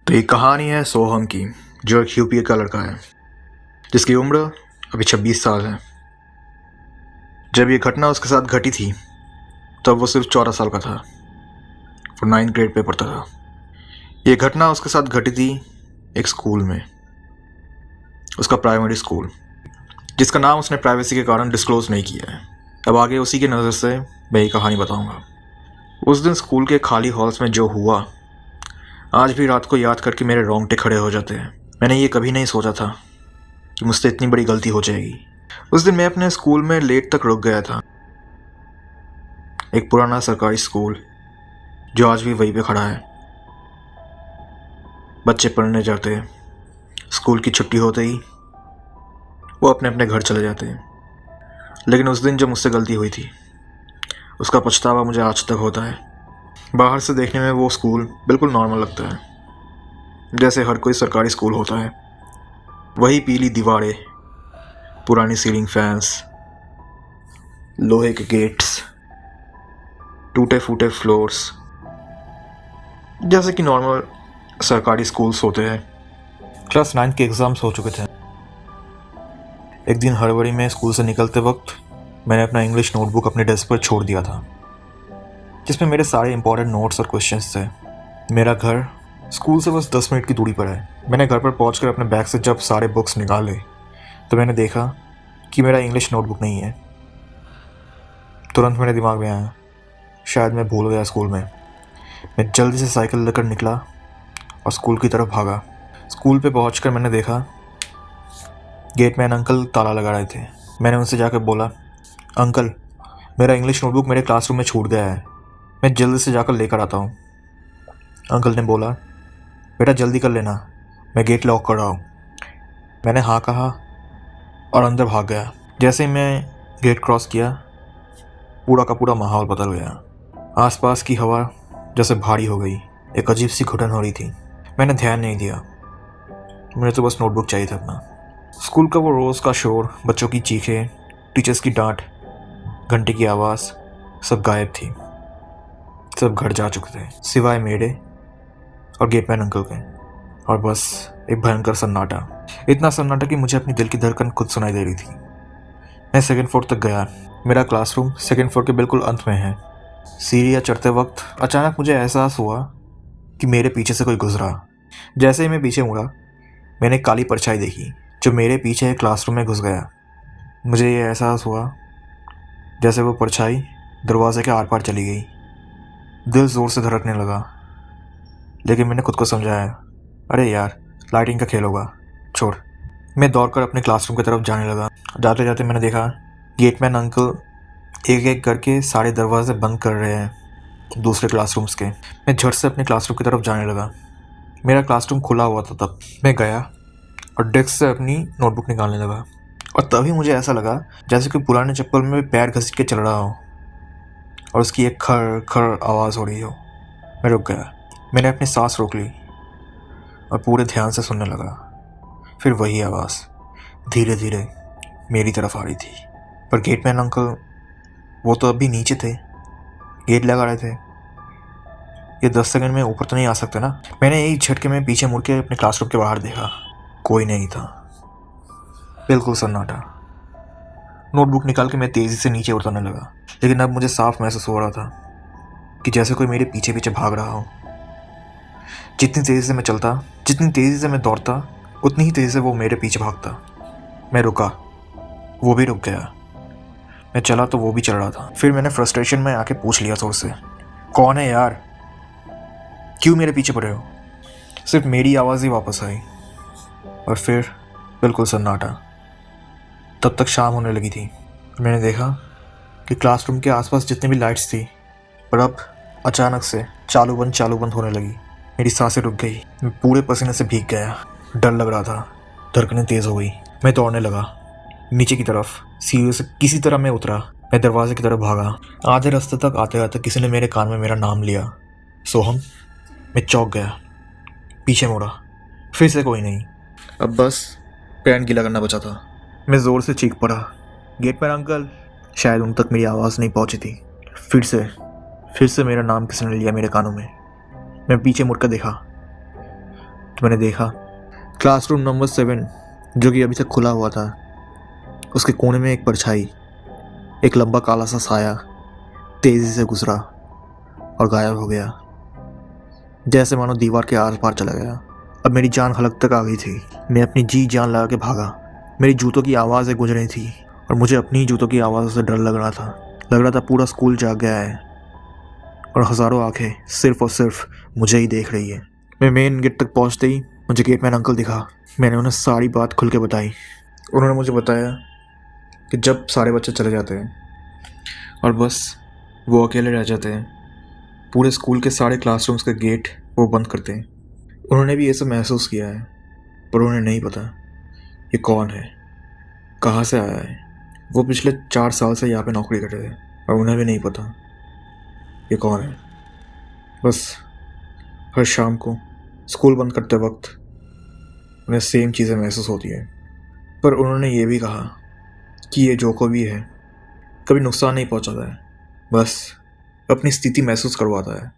तो ये कहानी है सोहम की, जो एक यूपी का लड़का है जिसकी उम्र अभी 26 साल है। जब ये घटना उसके साथ घटी थी तब वो सिर्फ 14 साल का था और 9th ग्रेड पे पढ़ता था। ये घटना उसके साथ घटी थी एक स्कूल में, उसका प्राइमरी स्कूल, जिसका नाम उसने प्राइवेसी के कारण डिस्क्लोज नहीं किया है। अब आगे उसी की नज़र से मैं ये कहानी बताऊंगा। उस दिन स्कूल के खाली हॉल्स में जो हुआ, आज भी रात को याद करके मेरे रोंगटे खड़े हो जाते हैं। मैंने ये कभी नहीं सोचा था कि मुझसे इतनी बड़ी गलती हो जाएगी। उस दिन मैं अपने स्कूल में लेट तक रुक गया था। एक पुराना सरकारी स्कूल जो आज भी वहीं पे खड़ा है। बच्चे पढ़ने जाते हैं, स्कूल की छुट्टी होते ही वो अपने अपने घर चले जाते हैं। लेकिन उस दिन जो मुझसे गलती हुई थी उसका पछतावा मुझे आज तक होता है। बाहर से देखने में वो स्कूल बिल्कुल नॉर्मल लगता है, जैसे हर कोई सरकारी स्कूल होता है। वही पीली दीवारें, पुरानी सीलिंग फैंस, लोहे के गेट्स, टूटे फूटे फ्लोर्स, जैसे कि नॉर्मल सरकारी स्कूल्स होते हैं। क्लास 9 के एग्ज़ाम्स हो चुके थे। एक दिन हड़बड़ी में स्कूल से निकलते वक्त मैंने अपना इंग्लिश नोटबुक अपने डेस्क पर छोड़ दिया था, जिसमें मेरे सारे इंपॉर्टेंट नोट्स और क्वेश्चंस थे। मेरा घर स्कूल से बस 10 मिनट की दूरी पर है। मैंने घर पर पहुंचकर अपने बैग से जब सारे बुक्स निकाले तो मैंने देखा कि मेरा इंग्लिश नोटबुक नहीं है। तुरंत मेरे दिमाग में आया, शायद मैं भूल गया स्कूल में। मैं जल्दी से साइकिल लेकर निकला और स्कूल की तरफ भागा। स्कूल पे पहुंचकर मैंने देखा गेटमैन अंकल ताला लगा रहे थे। मैंने उनसे जाकर बोला, अंकल, मेरा इंग्लिश नोटबुक मेरे क्लासरूम में छूट गया है, मैं जल्दी से जाकर लेकर आता हूँ। अंकल ने बोला, बेटा जल्दी कर लेना, मैं गेट लॉक कर रहा हूँ। मैंने हाँ कहा और अंदर भाग गया। जैसे ही मैं गेट क्रॉस किया, पूरा का पूरा माहौल बदल गया। आसपास की हवा जैसे भारी हो गई, एक अजीब सी घुटन हो रही थी। मैंने ध्यान नहीं दिया, मुझे तो बस नोटबुक चाहिए था अपना। स्कूल का वो रोज़ का शोर, बच्चों की चीखें, टीचर्स की डांट, घंटे की आवाज़, सब गायब थी। सब घर जा चुके थे सिवाय मेरे और गेटमैन अंकल के। और बस एक भयंकर सन्नाटा, इतना सन्नाटा कि मुझे अपनी दिल की धड़कन खुद सुनाई दे रही थी। मैं 2nd फ्लोर तक गया। मेरा क्लासरूम 2nd फ्लोर के बिल्कुल अंत में है। सीढ़ियाँ चढ़ते वक्त अचानक मुझे एहसास हुआ कि मेरे पीछे से कोई गुजरा। जैसे ही मैं पीछे मुड़ा, मैंने एक काली परछाई देखी जो मेरे पीछे क्लासरूम में घुस गया। मुझे ये एहसास हुआ जैसे वो परछाई दरवाजे के आर पार चली गई। दिल ज़ोर से धड़कने लगा, लेकिन मैंने खुद को समझाया, अरे यार, लाइटिंग का खेल होगा, छोड़। मैं दौड़कर अपने क्लासरूम की तरफ जाने लगा। जाते जाते मैंने देखा गेटमैन अंकल एक एक करके सारे दरवाजे बंद कर रहे हैं दूसरे क्लासरूम्स के। मैं झट से अपने क्लासरूम की तरफ जाने लगा। मेरा क्लासरूम खुला हुआ था। तब मैं गया और डेस्क से अपनी नोटबुक निकालने लगा, और तभी मुझे ऐसा लगा जैसे कि पुराने चप्पल में पैर घसीट के चल रहा हो और उसकी एक खर खर आवाज़ हो रही हो। मैं रुक गया। मैंने अपनी सांस रोक ली और पूरे ध्यान से सुनने लगा। फिर वही आवाज़ धीरे धीरे मेरी तरफ आ रही थी। पर गेटमैन अंकल वो तो अभी नीचे थे, गेट लगा रहे थे। ये 10 सेकंड में ऊपर तो नहीं आ सकते ना। मैंने एक झटके में पीछे मुड़ के अपने क्लासरूम के बाहर देखा। कोई नहीं था, बिल्कुल सन्नाटा। नोटबुक निकाल के मैं तेज़ी से नीचे उतरने लगा, लेकिन अब मुझे साफ महसूस हो रहा था कि जैसे कोई मेरे पीछे पीछे भाग रहा हो। जितनी तेज़ी से मैं चलता, जितनी तेज़ी से मैं दौड़ता, उतनी ही तेज़ी से वो मेरे पीछे भागता। मैं रुका, वो भी रुक गया। मैं चला तो वो भी चल रहा था। फिर मैंने फ्रस्ट्रेशन में आके पूछ लिया जोर से, कौन है यार, क्यों मेरे पीछे पड़े हो? सिर्फ मेरी आवाज़ ही वापस आई और फिर बिल्कुल सन्नाटा। तब तक शाम होने लगी थी। मैंने देखा कि क्लासरूम के आसपास जितनी भी लाइट्स थी, पर अब अचानक से चालू बंद होने लगी। मेरी सांसें रुक गई। मैं पूरे पसीने से भीग गया। डर लग रहा था, धड़कनें तेज़ हो गई। मैं दौड़ने लगा नीचे की तरफ। सीढ़ियों से किसी तरह मैं उतरा। मैं दरवाजे की तरफ भागा। आधे रास्ते तक आते आते किसी ने मेरे कान में मेरा नाम लिया, सोहम। मैं चौंक गया, पीछे मुड़ा, फिर से कोई नहीं। अब बस पैंट गीला करना बचा था। मैं ज़ोर से चीख पड़ा, गेटमैन अंकल। शायद उन तक मेरी आवाज़ नहीं पहुंची थी। फिर से मेरा नाम किसी ने लिया मेरे कानों में। मैं पीछे मुड़कर देखा, तो मैंने देखा क्लासरूम नंबर 7 जो कि अभी तक खुला हुआ था, उसके कोने में एक परछाई, एक लंबा काला सा साया तेज़ी से गुजरा और गायब हो गया, जैसे मानो दीवार के आर पार चला गया। अब मेरी जान हलक तक आ गई थी। मैं अपनी जी जान लगा के भागा। मेरी जूतों की आवाज़ें गूंज रही थी और मुझे अपनी जूतों की आवाज़ों से डर लग रहा था। लग रहा था पूरा स्कूल जाग गया है और हज़ारों आंखें सिर्फ और सिर्फ मुझे ही देख रही है। मैं मेन गेट तक पहुंचते ही मुझे गेटमैन अंकल दिखा। मैंने उन्हें सारी बात खुल के बताई। उन्होंने मुझे बताया कि जब सारे बच्चे चले जाते हैं और बस वो अकेले रह जाते हैं, पूरे स्कूल के सारे क्लासरूम्स के गेट वो बंद करते हैं। उन्होंने भी ये सब महसूस किया है, पर उन्हें नहीं पता ये कौन है, कहाँ से आया है। वो पिछले 4 साल से यहाँ पे नौकरी कर रहे थे और उन्हें भी नहीं पता ये कौन है। बस हर शाम को स्कूल बंद करते वक्त उन्हें सेम चीज़ें महसूस होती है। पर उन्होंने ये भी कहा कि ये जो को भी है कभी नुकसान नहीं पहुंचाता है, बस अपनी स्थिति महसूस करवाता है।